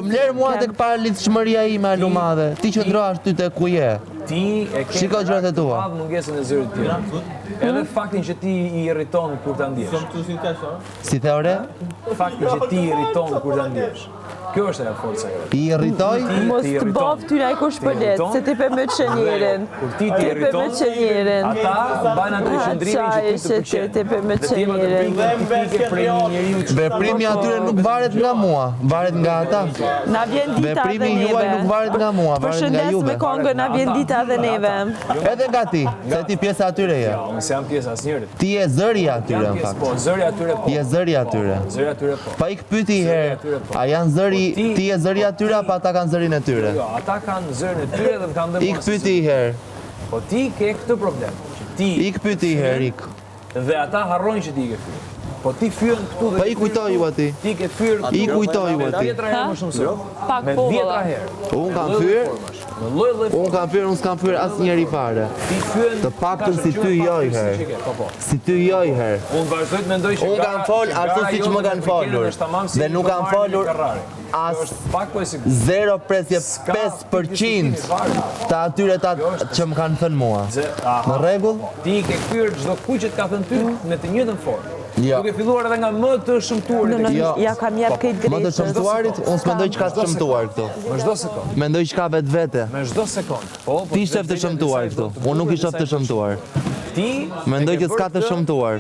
m'lerë mua tek paralitshmëria ime alumadhe. Ti që ndrohesh ty te ku je. Ti e ke Shiko gjërat e tua. Mungesën e zërit tjetër. Edhe faktin që ti i irriton kur ta ndjesh. Si theore? Faktin që ti i irriton kur ta ndjesh. Kjo është ajo forca jote. I irritoj? Mos të bof ty na kush përlet, se ti pe me qenjerin. Kur ti ti irriton, ata bajnë atë qëndrimin që ti të pëlqen. Ti pe me qenjerin. Veprimi atyre nuk varet nga mua, varet nga ata. Na vjen dita dhe Veprimi juaj nuk neve. varet nga mua, varet nga Përshëndes juve. me kongën, na vjen dita dhe neve. Edhe nga ti, se ti pjesa atyre je. Unë se jam pjesë asnjërit. Ti je zëri atyre në fakt. Po, zëri atyre po. Je zëri atyre. Zëri atyre po. Pa ik pyeti herë, a janë zëri, ti je zëri atyre apo ata kanë zërin e tyre? Jo, ata kanë zërin e tyre dhe kanë dhe Ik pyeti herë. Po ti ke këtë problem. Që ti Ik pyeti herë, ik. dhe ata harrojnë që ti ke fyer. Po ti fyën këtu dhe Pa i kujtoj ju ati. ti ke fyer këtu. I kujtoj ju Me ati. 10 herë më shumë se. Pak Me po 10 valla. herë. Unë kam fyer, Në lloj-lloj. unë s'kam fyer asnjëri fare. Ti fyen Të paktën si ty joj herë. Po po. Si ty joj herë. Unë vazhdoj të mendoj që Unë kam fol ashtu siç më kanë folur. Dhe nuk kam folur as pak po e sigurt. 0,5% të atyre që më kanë thënë mua. Në rregull? Ti ke fyer çdo kujt që të ka thënë ty në të njëjtën formë. Jo. Duke filluar edhe nga më të shëmtuarit. Jo. Ja kam jap këtë Më të drejtë. shëmtuarit, unë s'mendoj që ka të shëmtuar këtu. Me çdo sekond. Mendoj që ka vetë. Me çdo sekond. Po, Ti ishte të shëmtuar këtu. Unë nuk isha të shëmtuar. Ti Mendoj që s'ka të shëmtuar.